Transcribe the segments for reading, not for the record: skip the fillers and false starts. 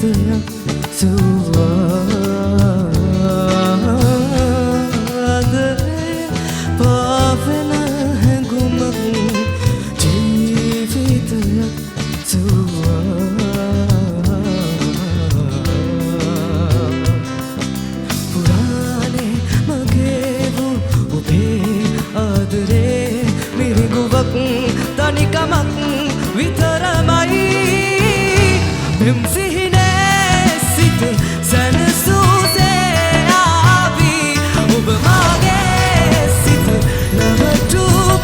ජීවිතයක් සුවාදරේ පාවෙන හැඟුමක් ජීවිතයක් පුරානේ මගේ වූ ඔබේ ආදරේ මිරිඟුවක් තනිකමක් විතරමයි මෙම් සිහිනේ සිත සැනසූසේ ආවි ඔබ මාගේ සිත නැවතුමායාවි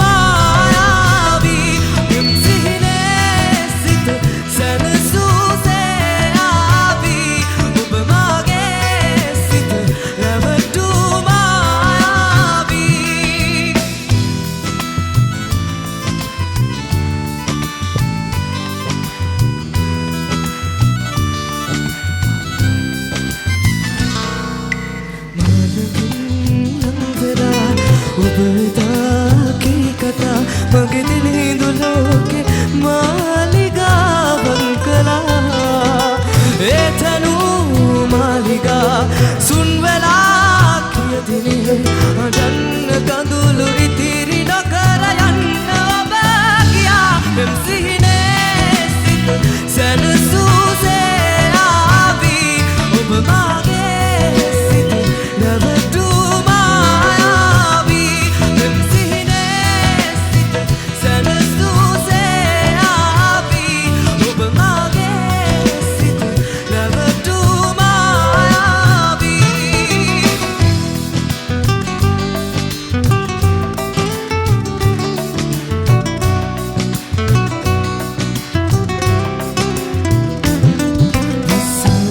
මෙම් සිහිනේ සිත සැනසූසේ ආවි ඔබ මාගේ සිත නැවතුමායාවි ඔබතාකී කතා මගේ දිලිඳු ලෝකෙ මාලිගාවන් කළා ඒ තනූ මාලිගා සුන් වෙලා කියදිනේ අඩන්න කඳුළු ඉතිරි නොකර යන්න ඔබ ගියා මෙම් සිහිනේ සිත සැනසූසේ ආවි ඔබ මාගේ සිත නැවතුමායාවි මෙම් සිහිනේ සිත සැනසූසේ ආවි ඔබ මාගේ සිත නැවතුමායාවි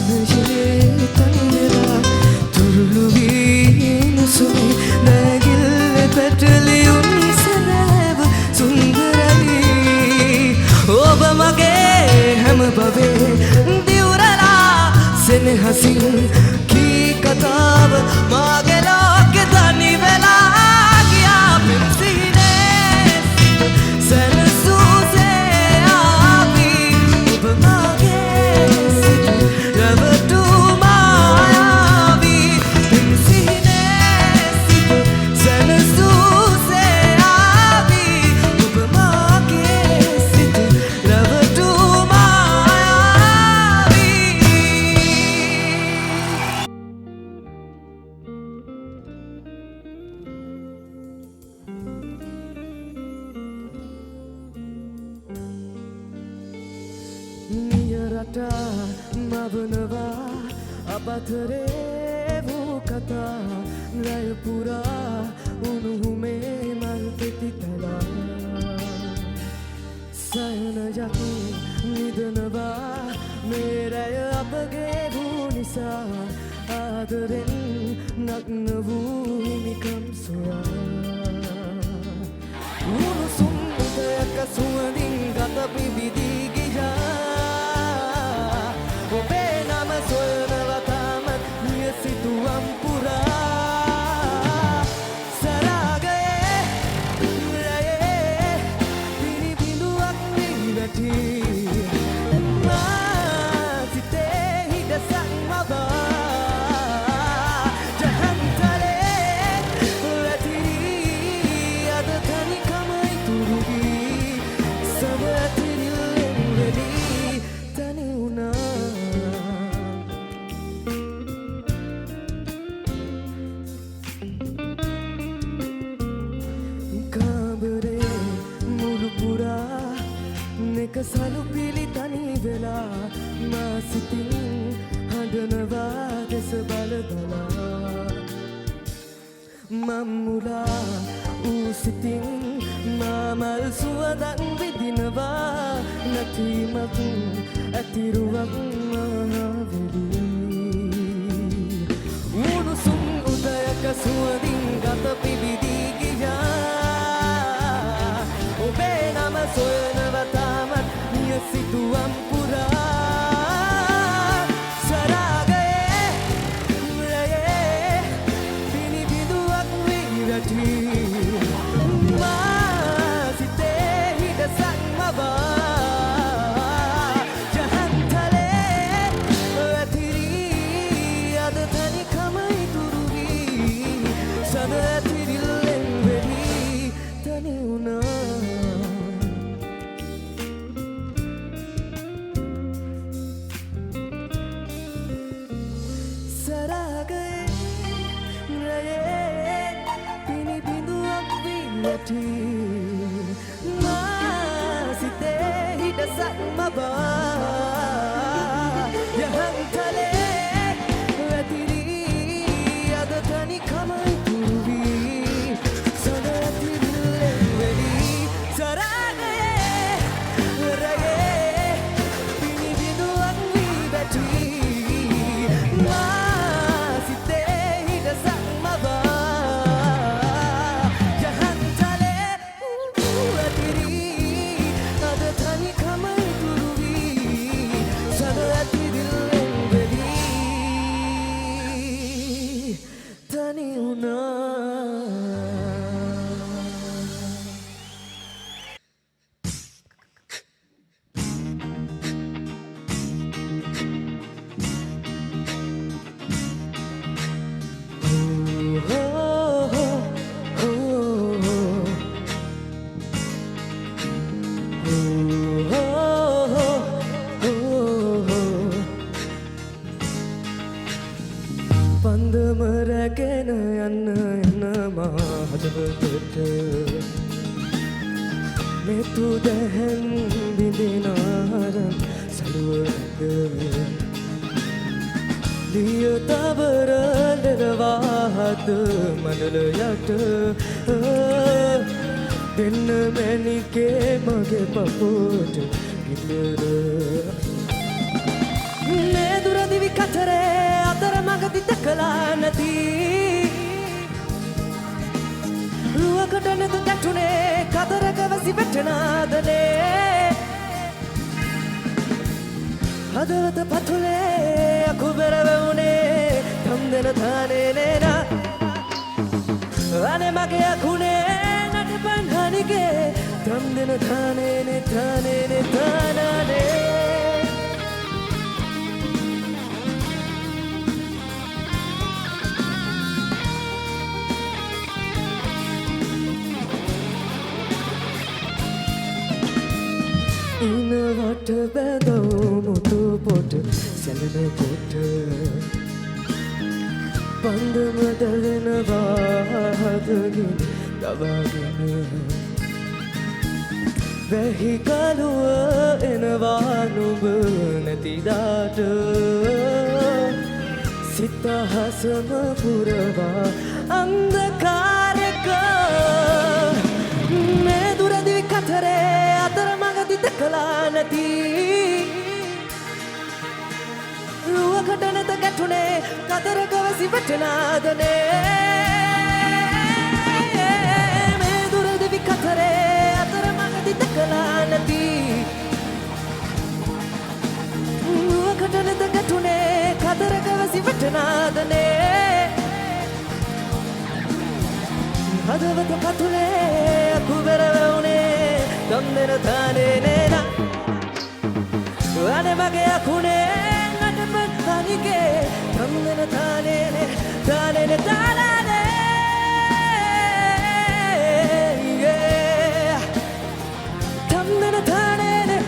වසනයේ තනියලා තුරුළු වීනුසුමි නැගිල්ල පැටලියුන් සැනෑව සුන්දරයි ඔබ මගේ හැම බවේ දිවුරලා සෙනෙහසින් කී කතාව මාගේ ලෝකෙ තනි වෙලා ගියා මෙම් සිහිනේ සිත සැනසූසේ ආවි ඔබ මාගේ සිත නැවතුමායාවි මෙම් සිහිනේ සිත සැනසූසේ ආවි ඔබ මාගේ සිත නැවතුමායාවි නියරට මවනවා අපතරේ වූ කතා රැය පුරා උණුහුමේ මල් පෙති තලා සයනයක් නිදනවා මේ රැය අපගේ වූ නිසා ආදරෙන් නග්න වූ හිමිකම් සොයා උණුසුම් උදයක සුවඳින් ගත පිබිදී ගියා ඔබේ නම සොයනවා තාමත් නියසිතුවම් පුරා සරාගයේ රැයේ පිනිබිඳුවක් වී වැටි මා සිතේ හිඩසක් මවා ජහන්තරේ වැතිරී අද තනිකමයි තුරු වී සම ඇතිරිල්ලෙන් වෙලී තනි වුණා කාමරේ මුළු පුරා නෙක සලු පිලි තනි වෙලා මා සිතින් හඬනවා දෙස බලදලා මම්මුලා ඌ සිතින් මාමල් සුවදක් විදිනවා නැතිමක් ඇතිරුවක් මහවෙලී උණුසුම් උදයක සුවඳින් ගත පිබිදී ගියා ඔබේ නම සොයනවා තාමත් නියසිතුවම් පුරා සරාගයේ රැයේ පිනිබිඳුවක් වී වැටි මා සිතේ හිඩසක් මවා ජහන්තලේ මබා යහන් තලේ වැතිරී අද තනිකම ඉතුරු වී සඳ ඇතිරිල්ලෙන් වෙලී සරාගයේ රයේ පිනිබිඳුවක් වී බැටී මා සිතේ හිඩසක් මබා යහන් තලේ වැතිරී අද තනිකම ඉතුරු වී සඳ ඇතිරිල්ලෙන් වෙලී තනි වුණා පන්දම රැගෙන යන්න එනවා හදවතට මෙතු දැහැන් බිඳින ආරම් සලුවක ලිය තවර දෙරවාහත මඩල යට දෙන්න මැනිකේ මගේ පපුට ගිලර මේ දුරදිවි කතරේ අතර මගදි දැකලා නැති රුවකට නැත ගැටුනේ කතරක වැසි වැටෙනාදනේ හදවත පතුලේ අකුබර වුණේ තම් දෙන තානේ නේනා අනේ මගේ අකුනේ නටපන් හනිගේ තම් දෙන තානේ නේ තානේ නේ තානානේ ඉනවට බැඳෝ මුතු පොට සැලෙන කොට පන්දම දැලෙනවා හදකින් දවාගෙන වැහි කලුව එනවා නුඹ නැතිදාට සිත හසම පුරවා අන්ධකාරක මේ දුරදිවි කතරේ අතර මගදි දැකලා නැති රුවකට නැත ගැටුනේ කතරක වැසි වැටෙනාදනේ මේ දුරදිවි කතරේ අතර මගදි දැකලා නැති රුවකට නැත ගැටුනේ කතරක වැසි වැටෙනාදනේ හදවත පතුලේ අකුබර වුණේ තම් දෙන තානේ නේනා අනේ මගේ අකුනේ නටපන් හනිගේ තම් දෙන තානේ නේ තානේ නේ තානානේ තම් දෙන තානේ නේ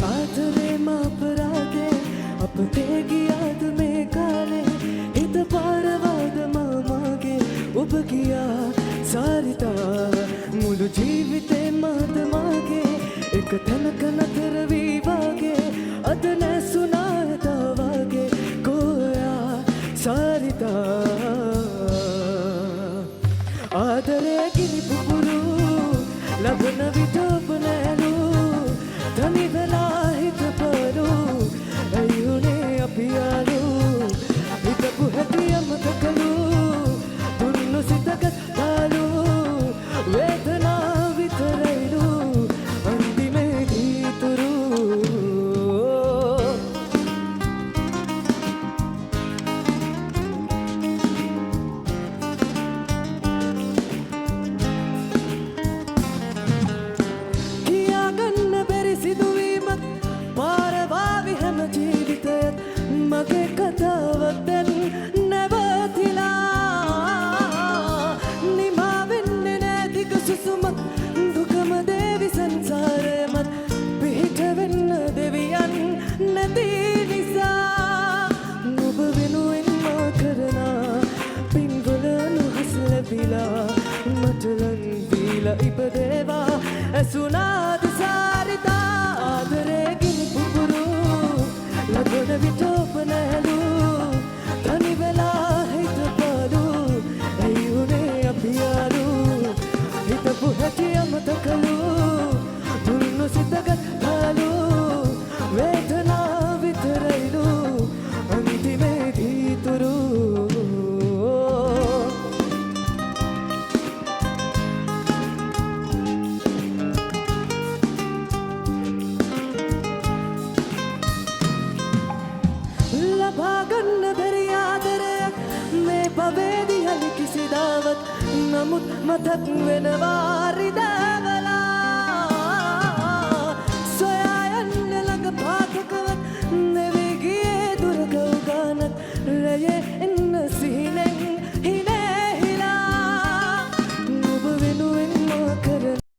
ආදරේ මාපරාදේ අපතේ ගියාද මේ කාලේ හිත පාරවද මාමගේ ඔබ ගියා සාරිතා මුළු ජීවිතේ මාද මාගේ එක තැනක නතර වී වාගේ අද නැසුණා එදා වාගේ ගෝයා සාරිතා ආදරේ ගිනි පුපුරු ලබන විට ඔබ නැලු තනි වෙලා හිටපරු ඇයුනේ අපි යාලු හිතපු හැටි අමතකලු දුන්නු සිතක පාලු වේදනා විතරයිලු අන්තිමේදී තුරු මගේ කතාවත් දැන් නැවතිලා නිමා වෙන්නේ නෑ දිග සුසුමක් දුකම දේවි සංසාරයමත් පිහිට වෙන්න දෙවියන් නැති නිසා නුඹ වෙනුවෙන් මා කරනා පින්වල නුහුස් ලැබිලා මට ලන් දීලා ඉපදේවා ඇසුනාද සාරිතා ආදරේ ගිනි පුපුරු ලබන විට ඔබ නැලු තනි වෙලා හිතපාලු ඇයි උනේ අපි යාලු හිතපු හැටි අමතකලු දුන්නු සිතගත් කාලු වේදනා විතරයිලු අන්තිමේදී තුරු ලබාගන්න බැරි ආදරයක් මේ පවේදී හලි කිසිදාවත් නමුත් මතක් වෙනවා රිදා